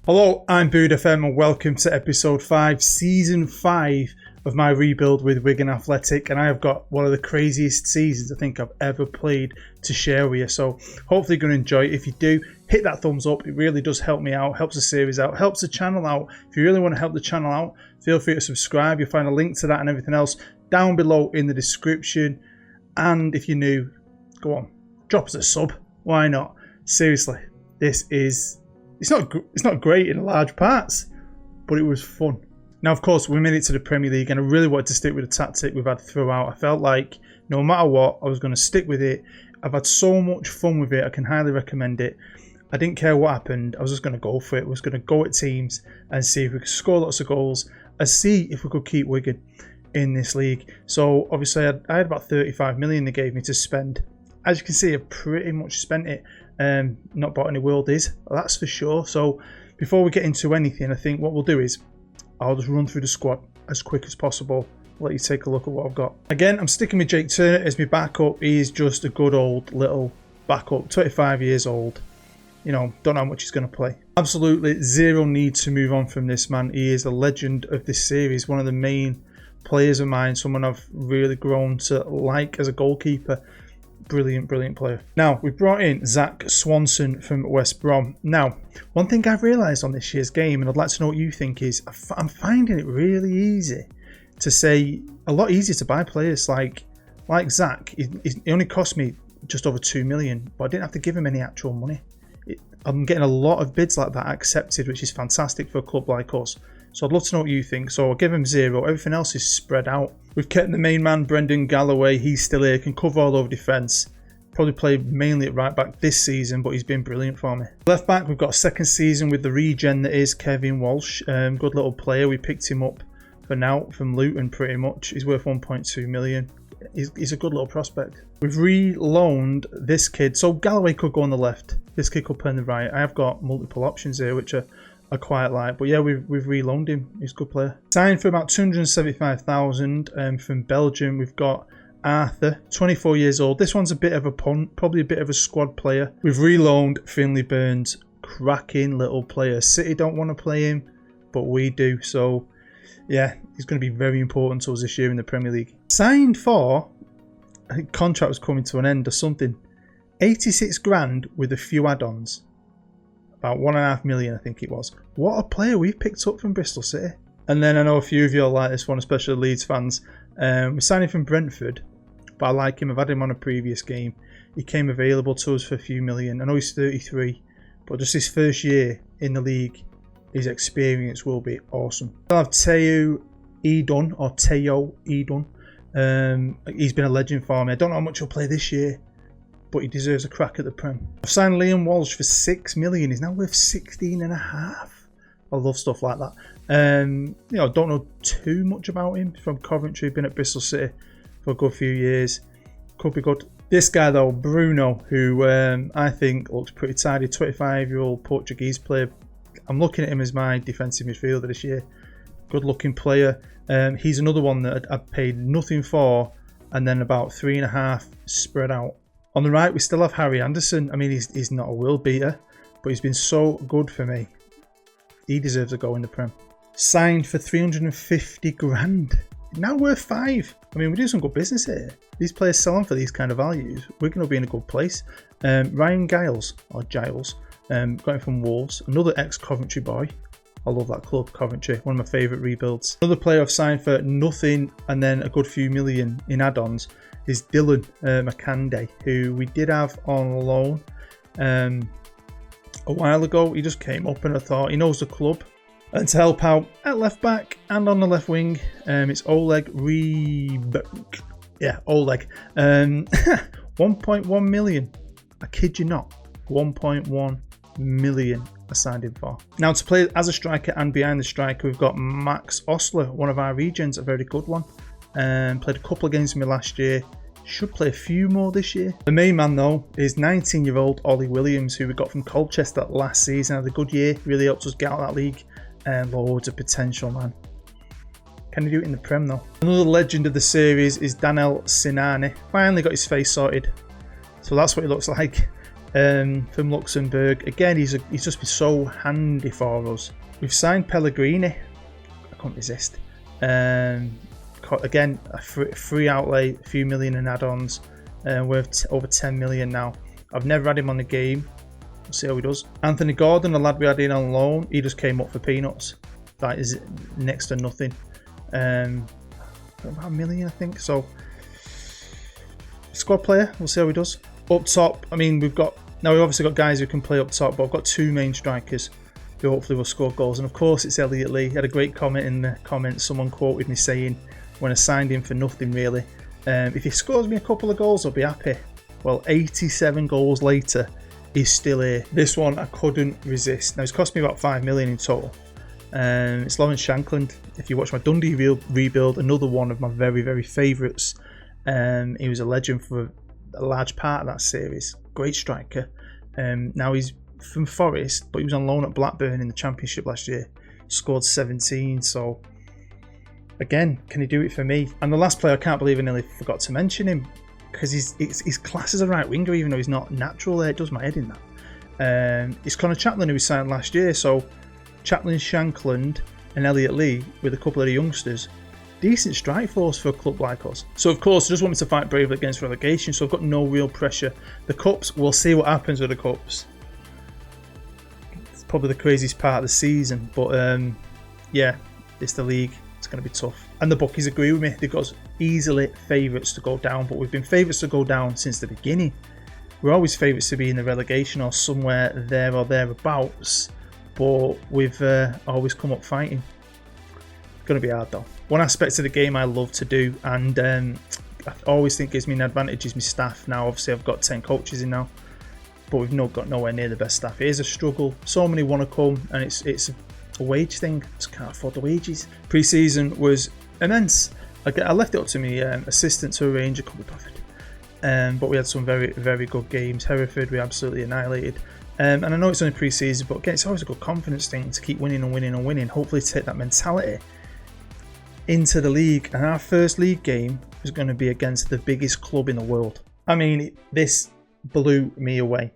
Hello, I'm Bood FM and welcome to episode 5, season 5 of my rebuild with Wigan Athletic, and I have got one of the craziest seasons I think I've ever played to share with you, so hopefully you're going to enjoy it. If you do, hit that thumbs up, it really does help me out, helps the series out, helps the channel out. If you really want to help the channel out, feel free to subscribe. You'll find a link to that and everything else down below in the description, and if you're new, go on, drop us a sub, why not? Seriously, this is... It's not great in large parts, but it was fun. Now, of course, we made it to the Premier League, and I really wanted to stick with the tactic we've had throughout. I felt like no matter what, I was going to stick with it. I've had so much fun with it. I can highly recommend it. I didn't care what happened. I was just going to go for it. I was going to go at teams and see if we could score lots of goals and see if we could keep Wigan in this league. So, obviously, I had about 35 million they gave me to spend. As you can see, I've pretty much spent it. Not bought any worldies, that's for sure. So before we get into anything, I think what we'll do is I'll just run through the squad as quick as possible. I'll let you take a look at what I've got. Again, I'm sticking with Jake Turner as my backup. He's just a good old little backup, 25 years old. You know, don't know how much he's going to play. Absolutely zero need to move on from this man. He is a legend of this series, one of the main players of mine, someone I've really grown to like as a goalkeeper. Brilliant player. Now, we've brought in Zach Swanson from West Brom. Now, one thing I've realised on this year's game, and I'd like to know what you think, is I'm finding it really easy to say, a lot easier to buy players like Zach. He only cost me just over 2 million, but I didn't have to give him any actual money. I'm getting a lot of bids like that accepted, which is fantastic for a club like us. So I'd love to know what you think. So I'll give him 0. Everything else is spread out. We've kept the main man, Brendan Galloway. He's still here, can cover all over defence. Probably played mainly at right back this season, but he's been brilliant for me. Left back, we've got a second season with the regen that is Kevin Walsh. Good little player. We picked him up for now from Luton pretty much. He's worth 1.2 million. He's a good little prospect. We've re-loaned this kid. So Galloway could go on the left. This kid could play on the right. I have got multiple options here, which are quite like, but yeah, we've re-loaned him. He's a good player. Signed for about 275,000 from Belgium. We've got Arthur, 24 years old. This one's a bit of a punt, probably a bit of a squad player. We've re-loaned Finley Burns, cracking little player. City don't want to play him, but we do. So yeah, he's going to be very important to us this year in the Premier League. Signed for, I think contract was coming to an end or something, 86 grand with a few add-ons. About 1.5 million, I think it was. What a player we've picked up from Bristol City. And then I know a few of you will like this one, especially Leeds fans. We're signing from Brentford, but I like him. I've had him on a previous game. He came available to us for a few million. I know he's 33, but just his first year in the league, his experience will be awesome. I'll have Teo Edun. He's been a legend for me. I don't know how much he'll play this year, but he deserves a crack at the Prem. I've signed Liam Walsh for 6 million. He's now worth 16.5. I love stuff like that. You know, don't know too much about him. From Coventry, been at Bristol City for a good few years. Could be good. This guy though, Bruno, who I think looks pretty tidy. 25-year-old Portuguese player. I'm looking at him as my defensive midfielder this year. Good looking player. He's another one that I paid nothing for, and then about 3.5 spread out. On the right, we still have Harry Anderson. I mean, he's not a world beater, but he's been so good for me. He deserves a go in the Prem. Signed for 350 grand. Now worth 5. I mean, we do some good business here. These players selling for these kind of values. We're going to be in a good place. Ryan Giles, got him from Wolves. Another ex-Coventry boy. I love that club, Coventry. One of my favourite rebuilds. Another player I've signed for nothing and then a good few million in add-ons is Dylan Makande, who we did have on loan a while ago. He just came up and I thought he knows the club. And to help out at left back and on the left wing, it's Oleg Reberg. Yeah, Oleg. 1.1 million. I kid you not. 1.1 million I signed him for. Now to play as a striker and behind the striker, we've got Max Osler, one of our regions, a very good one. Played a couple of games with me last year. Should play a few more this year. The main man though is 19-year-old Ollie Williams, who we got from Colchester last season. Had a good year, really helped us get out of that league. Loads of potential, man. Can he do it in the Prem though? Another legend of the series is Daniel Sinani. Finally got his face sorted. So that's what he looks like. from Luxembourg. Again, he's just been so handy for us. We've signed Pellegrini. I couldn't resist. Again, a free outlay, a few million in add-ons. Worth over 10 million now. I've never had him on the game. We'll see how he does. Anthony Gordon, a lad we had in on loan, he just came up for peanuts. That is next to nothing. About a million, I think. So, squad player. We'll see how he does. Up top, I mean, we've obviously got guys who can play up top, but I've got two main strikers who hopefully will score goals. And of course, it's Elliot Lee. He had a great comment in the comments. Someone quoted me saying, when I signed him for nothing really, if he scores me a couple of goals, I'll be happy. Well, 87 goals later, he's still here. This one I couldn't resist. Now, it's cost me about 5 million in total. It's Lawrence Shankland. If you watch my Dundee rebuild, another one of my very, very favourites. He was a legend for a large part of that series. Great striker. Now he's from Forest, but he was on loan at Blackburn in the Championship last year. Scored 17, so again, can he do it for me? And the last player, I can't believe I nearly forgot to mention him, because he's class as a right winger, even though he's not natural there. It does my head in that. It's Connor Chaplin, who we signed last year, so Chaplin, Shankland and Elliot Lee with a couple of the youngsters. Decent strike force for a club like us. So of course, I just want me to fight bravely against relegation, so I've got no real pressure. The Cups, we'll see what happens with the Cups. It's probably the craziest part of the season, but yeah, it's the league. It's going to be tough. And the bookies agree with me. They've got us easily favourites to go down, but we've been favourites to go down since the beginning. We're always favourites to be in the relegation or somewhere there or thereabouts, but we've always come up fighting. It's going to be hard though. One aspect of the game I love to do, and I always think gives me an advantage, is my staff. Now obviously I've got 10 coaches in now, but we've not got nowhere near the best staff. It is a struggle. So many want to come, and it's a wage thing. Just can't afford the wages. Pre-season was immense. I left it up to me assistant to arrange a couple of but we had some very, very good games. Hereford we absolutely annihilated. And I know it's only pre-season, but again, it's always a good confidence thing to keep winning and winning and winning. Hopefully take that mentality into the league. And our first league game was going to be against the biggest club in the world. I mean, this blew me away.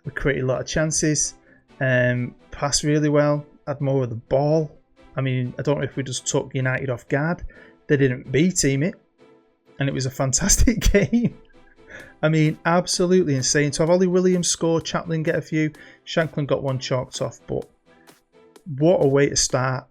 We created a lot of chances, passed really well, had more of the ball. I mean, I don't know if we just took United off guard. They didn't B-team it, and it was a fantastic game. I mean, absolutely insane. To have Ollie Williams score, Chaplin get a few, Shankland got one chalked off, but what a way to start.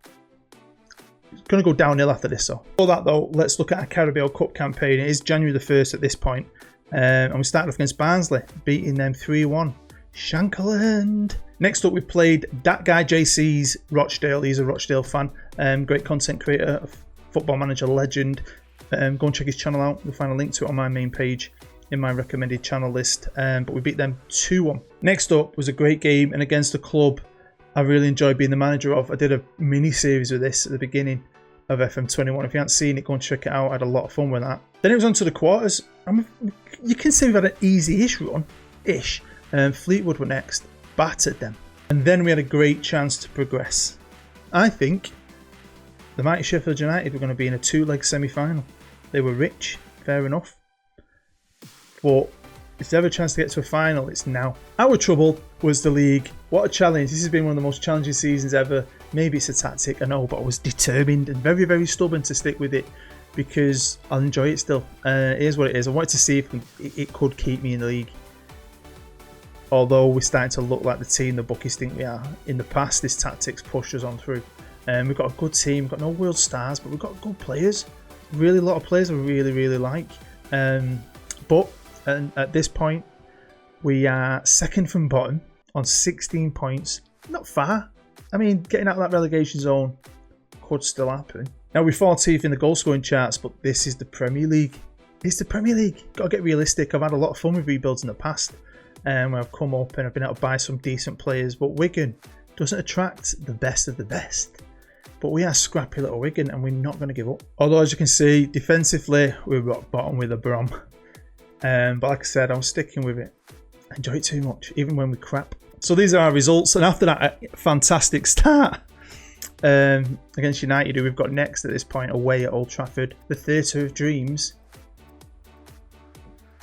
It's going to go downhill after this, though. For that, though, let's look at our Carabao Cup campaign. It is January the 1st at this point, and we started off against Barnsley, beating them 3-1. Shankland. Next up, we played that guy JC's Rochdale. He's a Rochdale fan, great content creator, football manager legend. Go and check his channel out. You'll find a link to it on my main page in my recommended channel list. But we beat them 2-1. Next up was a great game, and against a club I really enjoyed being the manager of. I did a mini series with this at the beginning of FM21. If you haven't seen it, go and check it out. I had a lot of fun with that. Then it was on to the quarters. You can say we've had an easy-ish run. Fleetwood were next. Battered them. And then we had a great chance to progress. I think the mighty Sheffield United were going to be in a two-leg semi-final. They were rich, fair enough. But if there's ever a chance to get to a final, it's now. Our trouble was the league. What a challenge. This has been one of the most challenging seasons ever. Maybe it's a tactic, I know, but I was determined and very, very stubborn to stick with it because I'll enjoy it still. It is what it is. I wanted to see if it could keep me in the league. Although we're starting to look like the team the bookies think we are. In the past, this tactics pushed us on through. We've got a good team. We've got no world stars, but we've got good players. Really a lot of players I really, really like. But at this point, we are second from bottom on 16 points. Not far. I mean, getting out of that relegation zone could still happen. Now, we're 14th in the goal scoring charts, but this is the Premier League. It's the Premier League. Got to get realistic. I've had a lot of fun with rebuilds in the past. Where I've come up and I've been able to buy some decent players, but Wigan doesn't attract the best of the best. But we are scrappy little Wigan, and we're not going to give up. Although, as you can see, defensively we're rock bottom with a Brom. But like I said, I was sticking with it. I enjoy it too much, even when we crap. So these are our results, and after that fantastic start against United, who we've got next at this point, away at Old Trafford, the Theatre of Dreams.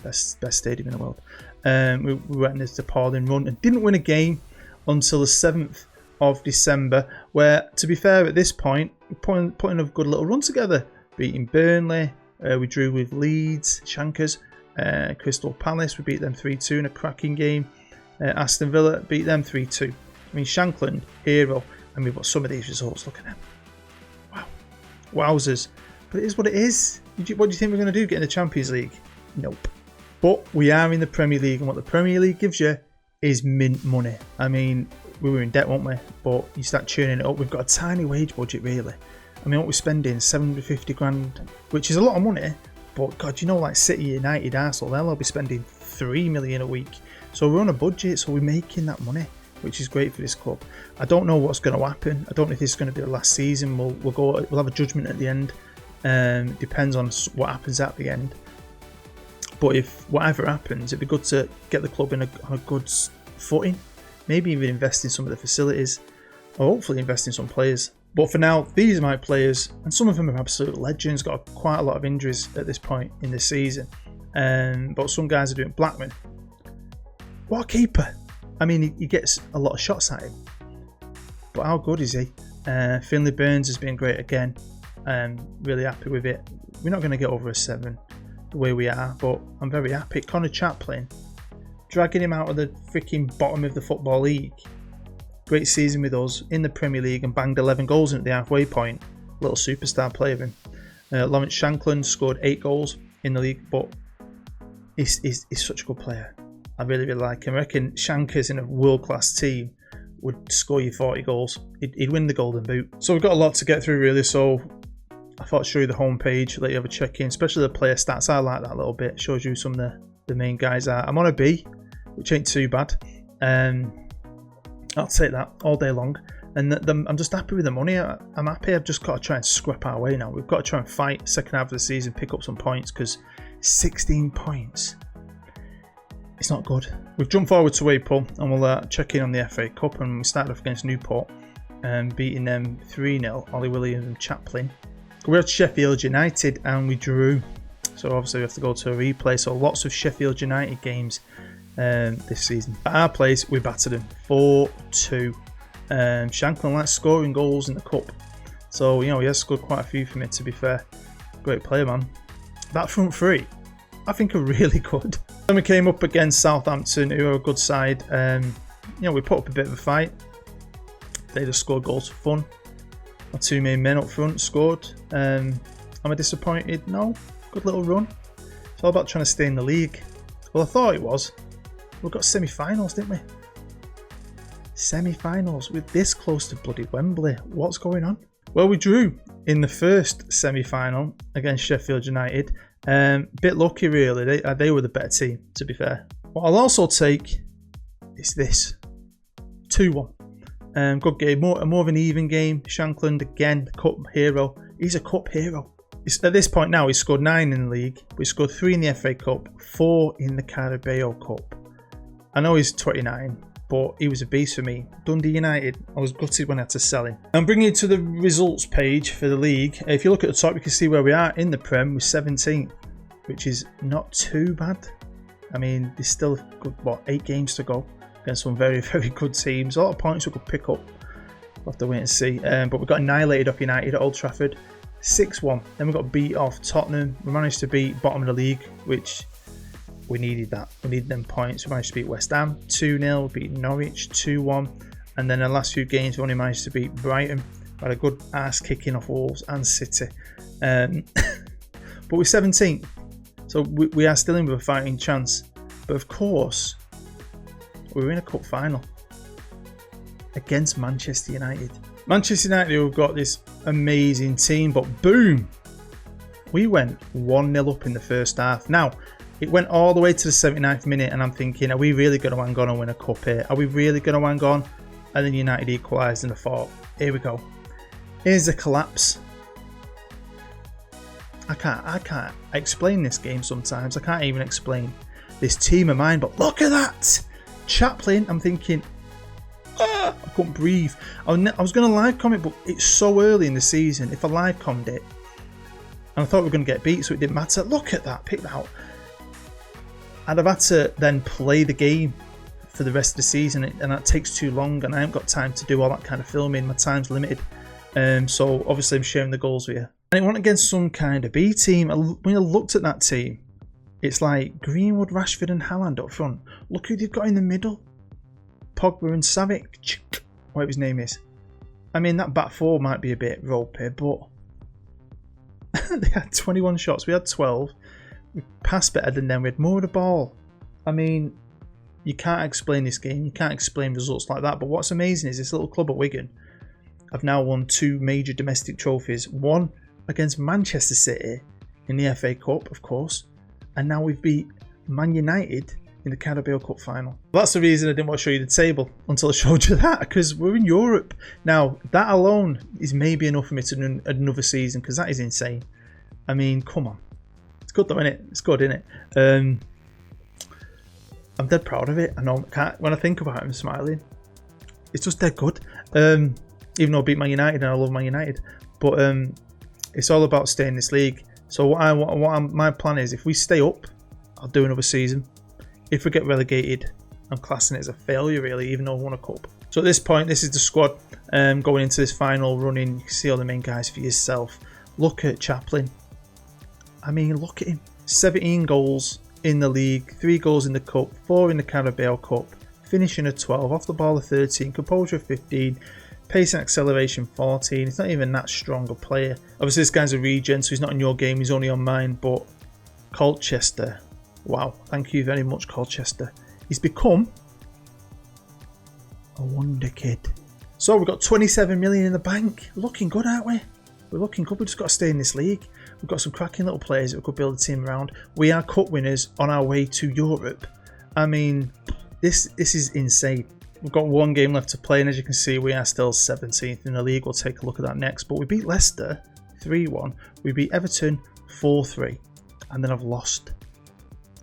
best stadium in the world. We went on this appalling run and didn't win a game until the 7th of December, where, to be fair, at this point, we're putting a good little run together. Beating Burnley, we drew with Leeds, Shankers, Crystal Palace, we beat them 3-2 in a cracking game. Aston Villa beat them 3-2. I mean, Shankland, hero, and we've got some of these results. Look at them. Wow. Wowzers. But it is what it is. What do you think we're going to do? Get in the Champions League? Nope. But we are in the Premier League, and what the Premier League gives you is mint money. I mean, we were in debt, weren't we? But you start churning it up. We've got a tiny wage budget, really. I mean, what we're spending, 750 grand, which is a lot of money. But God, you know, like City, United, Arsenal, they'll all be spending 3 million a week. So we're on a budget, so we're making that money, which is great for this club. I don't know what's going to happen. I don't know if this is going to be the last season. We'll have a judgment at the end. Depends on what happens at the end. But if whatever happens, it'd be good to get the club on a good footing. Maybe even invest in some of the facilities, or hopefully invest in some players. But for now, these are my players, and some of them are absolute legends. Got quite a lot of injuries at this point in the season, but some guys are doing. Blackman, what a keeper! I mean, he gets a lot of shots at him, but how good is he? Finley Burns has been great again. Really happy with it. We're not going to get over a 7 the way we are, but I'm very happy. Connor Chaplin, dragging him out of the freaking bottom of the Football League. Great season with us in the Premier League and banged 11 goals in at the halfway point. Little superstar player of him. Lawrence Shankland scored 8 goals in the league, but he's such a good player. I really, really like him. I reckon Shankers in a world-class team would score you 40 goals. He'd win the Golden Boot. So we've got a lot to get through, really, so I thought I'd show you the homepage, let you have a check-in, especially the player stats. I like that a little bit. It shows you some of the main guys are. I'm on a B, which ain't too bad. I'll take that all day long. And I'm just happy with the money. I'm happy. I've just got to try and scrap our way now. We've got to try and fight second half of the season, pick up some points, because 16 points, it's not good. We've jumped forward to April, and we'll check in on the FA Cup. And we started off against Newport, beating them 3-0. Ollie Williams and Chaplin. We had Sheffield United, and we drew. So obviously we have to go to a replay. So lots of Sheffield United games this season. At our place, we battered them 4-2. Shankland likes scoring goals in the cup, so you know he has scored quite a few for me, to be fair. Great player, man. That front three, I think, are really good. Then we came up against Southampton, who are a good side. You know, we put up a bit of a fight. They just scored goals for fun. Our 2 main men up front scored. Am I disappointed? No. Good little run. It's all about trying to stay in the league. Well, I thought it was. We got semi-finals, didn't we? Semi-finals. We're this close to bloody Wembley. What's going on? Well, we drew in the first semi-final against Sheffield United. Bit lucky, really. They were the better team, to be fair. What I'll also take is this. 2-1. Good game. More of an even game. Shankland, again, the cup hero. He's a cup hero. At this point now, he's scored 9 in the league. We scored 3 in the FA Cup, 4 in the Carabao Cup. I know he's 29, but he was a beast for me. Dundee United, I was gutted when I had to sell him. I'm bringing you to the results page for the league. If you look at the top, you can see where we are in the Prem with 17th, which is not too bad. I mean, there's still good, 8 games to go against some very, very good teams. A lot of points we could pick up. We'll have to wait and see. But we got annihilated off United at Old Trafford, 6-1. Then we got beat off Tottenham. We managed to beat bottom of the league, which we needed that. We needed them points. We managed to beat West Ham 2-0, beat Norwich 2-1. And then the last few games we only managed to beat Brighton. We had a good ass kicking off Wolves and City. But we're 17th. So we are still in with a fighting chance. But of course, we were in a cup final against Manchester United. Manchester United, who've got this amazing team, but boom, we went 1-0 up in the first half. Now, it went all the way to the 79th minute, and I'm thinking, are we really going to hang on and win a cup here? Are we really going to hang on? And then United equalised, and I thought, here we go. Here's a collapse. I can't explain this game sometimes. I can't even explain this team of mine, but look at that! Chaplin, I'm thinking, I couldn't breathe. I was going to live comment, but it's so early in the season. If I live commented it, and I thought we were going to get beat, so it didn't matter. Look at that, pick that out. I'd have had to then play the game for the rest of the season, and that takes too long, and I haven't got time to do all that kind of filming. My time's limited. So obviously I'm sharing the goals with you. And it went against some kind of B team. When I looked at that team, it's like Greenwood, Rashford and Haaland up front. Look who they've got in the middle. Pogba and Savic, whatever his name is. I mean, that back four might be a bit ropey, but they had 21 shots. We had 12. We passed better than them. We had more of the ball. I mean, you can't explain this game. You can't explain results like that. But what's amazing is this little club at Wigan have now won 2 major domestic trophies. One against Manchester City in the FA Cup, of course. And now we've beat Man United in the Carabao Cup final. That's the reason I didn't want to show you the table until I showed you that, because we're in Europe. Now, that alone is maybe enough for me to do another season, because that is insane. I mean, come on. It's good though, isn't it? It's good, isn't it? I'm dead proud of it. I know, when I think about it, I'm smiling. It's just dead good. Even though I beat Man United and I love Man United. But it's all about staying in this league. So my plan is, if we stay up, I'll do another season. If we get relegated, I'm classing it as a failure, really, even though I won a cup. So at this point, this is the squad going into this final run-in. You can see all the main guys for yourself. Look at Chaplin. I mean, look at him. 17 goals in the league, 3 goals in the cup, 4 in the Carabao Cup, finishing at 12, off the ball of 13, composure of 15, pace and acceleration 14. He's not even that strong a player. Obviously, this guy's a regen, so he's not in your game, he's only on mine. But Colchester, wow, thank you very much, Colchester. He's become a wonder kid. So we've got 27 million in the bank. We're looking good, aren't we? We're looking good. We've just got to stay in this league. We've got some cracking little players that we could build a team around. We are cup winners on our way to Europe. I mean, this is insane. We've got 1 game left to play, and as you can see, we are still 17th in the league. We'll take a look at that next. But we beat Leicester 3-1. We beat Everton 4-3. And then I've lost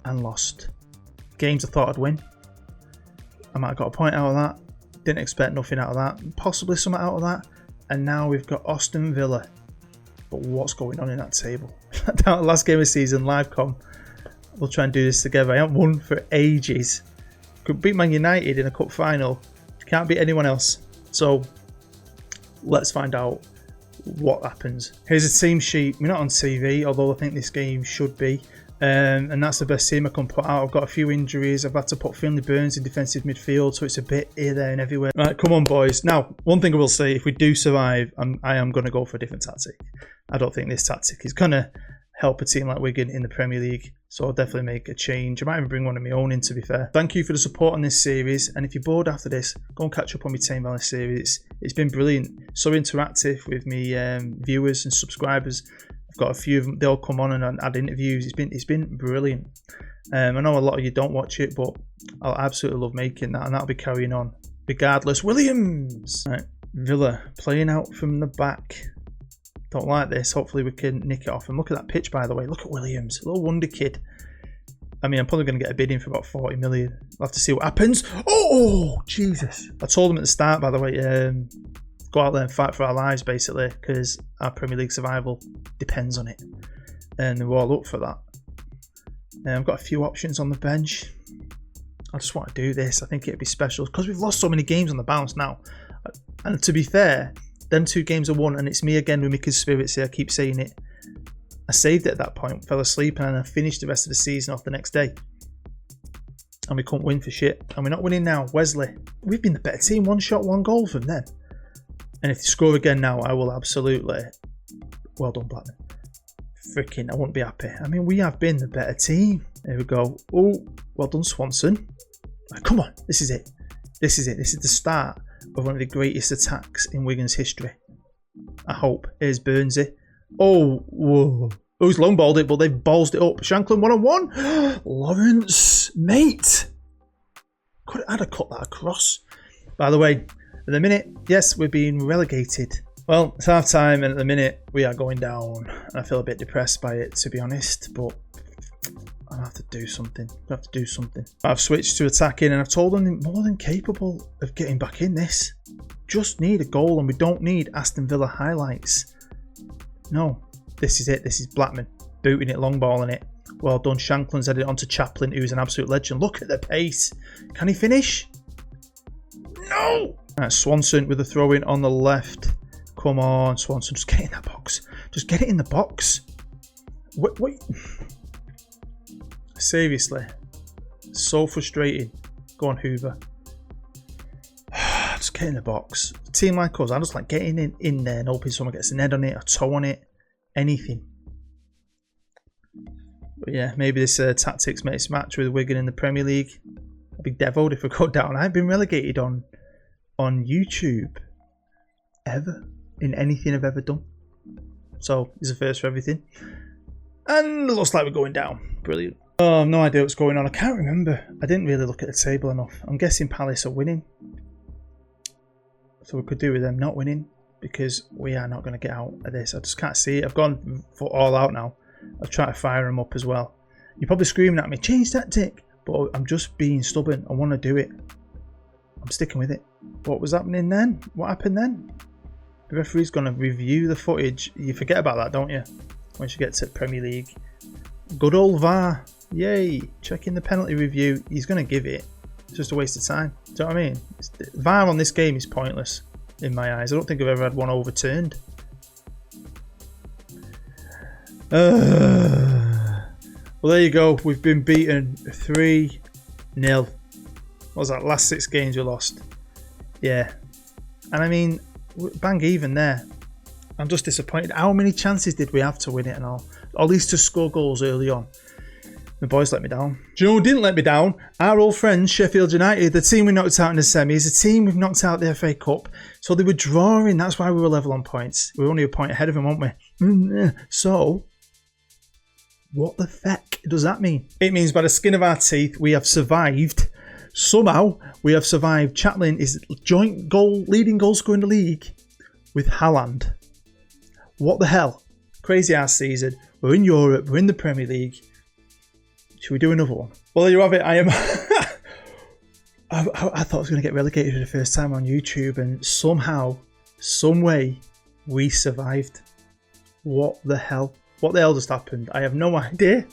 and lost. Games I thought I'd win. I might have got a point out of that. Didn't expect nothing out of that. Possibly something out of that. And now we've got Aston Villa. But what's going on in that table? Last game of the season, live com. We'll try and do this together. I haven't won for ages. Could beat Man United in a cup final. Can't beat anyone else. So let's find out what happens. Here's a team sheet. We're not on TV, although I think this game should be. And that's the best team I can put out. I've got a few injuries. I've had to put Finley Burns in defensive midfield, so it's a bit here, there and everywhere. Right, come on boys. Now, one thing I will say, if we do survive, I am going to go for a different tactic. I don't think this tactic is going to help a team like Wigan in the Premier League, so I'll definitely make a change. I might even bring one of my own in, to be fair. Thank you for the support on this series, and if you're bored after this, go and catch up on my Team Valley series. It's been brilliant, so interactive with me viewers and subscribers. I've got a few of them, they all come on and add interviews. It's been brilliant. I know a lot of you don't watch it, but I'll absolutely love making that, and that'll be carrying on regardless. Williams! Right, Villa playing out from the back. Don't like this. Hopefully we can nick it off. And look at that pitch, by the way. Look at Williams, a little wonder kid. I mean, I'm probably going to get a bid in for about 40 million. We'll have to see what happens. Oh, Jesus. I told him at the start, by the way, go out there and fight for our lives, basically, because our Premier League survival depends on it. And we're all up for that. I've got a few options on the bench. I just want to do this. I think it'd be special because we've lost so many games on the bounce now. And to be fair, them 2 games are won, and it's me again with my conspiracy. I keep saying it. I saved it at that point, fell asleep, and I finished the rest of the season off the next day. And we couldn't win for shit. And we're not winning now. Wesley, we've been the better team. 1 shot, 1 goal from them. And if they score again now, I will absolutely... Well done, Blackman. Freaking, I wouldn't be happy. I mean, we have been the better team. There we go. Oh, well done, Swanson. Right, come on, this is it. This is it. This is the start of one of the greatest attacks in Wigan's history. I hope. Here's Burnsy. Oh, whoa. Who's long balled it, but they've ballsed it up. Shanklin 1-on-1. Lawrence, mate. I'd have cut that across. By the way, at the minute, yes, we're being relegated. Well, it's half time, and at the minute, we are going down. I feel a bit depressed by it, to be honest, but I have to do something. I have to do something. I've switched to attacking, and I've told them they're more than capable of getting back in this. Just need a goal, and we don't need Aston Villa highlights. No, this is it. This is Blackman booting it, long balling it. Well done. Shankland's headed it on to Chaplin, who's an absolute legend. Look at the pace. Can he finish? No! Right, Swanson with the throw in on the left. Come on, Swanson. Just get in that box. Just get it in the box. Wait. Seriously. So frustrating. Go on, Hoover. Just get in the box. A team like us, I just like getting in there and hoping someone gets an head on it, a toe on it, anything. But yeah, maybe this tactics makes match with Wigan in the Premier League. I'd be deviled if we go down. I've been relegated on YouTube ever in anything I've ever done. So it's a first for everything. And it looks like we're going down. Brilliant. Oh, I've no idea what's going on. I can't remember. I didn't really look at the table enough. I'm guessing Palace are winning. So we could do with them not winning, because we are not going to get out of this. I just can't see it. I've gone for all out now. I've tried to fire them up as well. You're probably screaming at me, change tactic. But I'm just being stubborn. I want to do it. I'm sticking with it. What was happening then? What happened then? The referee's going to review the footage. You forget about that, don't you? Once you get to Premier League. Good old VAR. Yay. Checking the penalty review. He's going to give it. It's just a waste of time. Do you know what I mean? VAR on this game is pointless in my eyes. I don't think I've ever had one overturned. Well, there you go. We've been beaten 3-0. What was that? Last 6 games we lost. Yeah. And I mean, bang even there. I'm just disappointed. How many chances did we have to win it and all? Or at least to score goals early on. The boys let me down. Do you know who didn't let me down? Our old friends, Sheffield United, the team we knocked out in the semis, the team we've knocked out the FA Cup. So they were drawing. That's why we were level on points. We were only a point ahead of them, weren't we? So, what the feck does that mean? It means by the skin of our teeth, we have survived. Somehow, we have survived. Chaplin is joint leading goal scorer in the league with Haaland. What the hell? Crazy ass season. We're in Europe. We're in the Premier League. Should we do another one? Well, there you have it. I am. I thought I was going to get relegated for the first time on YouTube, and somehow, some way, we survived. What the hell? What the hell just happened? I have no idea.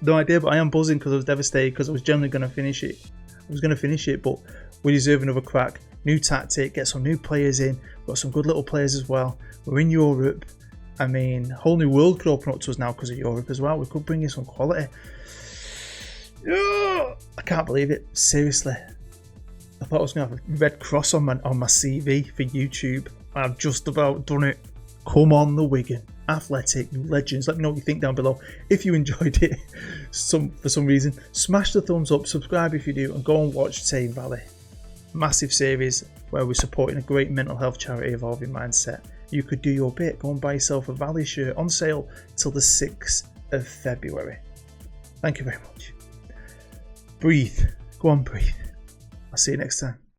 No idea, but I am buzzing because I was devastated because I was generally going to finish it. I was going to finish it, but we deserve another crack. New tactic, get some new players in. We've got some good little players as well. We're in Europe. I mean, a whole new world could open up to us now because of Europe as well. We could bring in some quality. I can't believe it. Seriously. I thought I was going to have a red cross on my CV for YouTube. I've just about done it. Come on, the Wigan Athletic legends. Let me know what you think down below. If you enjoyed it for some reason, smash the thumbs up, subscribe if you do, and go and watch Tame Valley. Massive series where we're supporting a great mental health charity, Evolving Mindset. You could do your bit. Go and buy yourself a Valley shirt on sale till the 6th of February. Thank you very much. Breathe. Go on, breathe. I'll see you next time.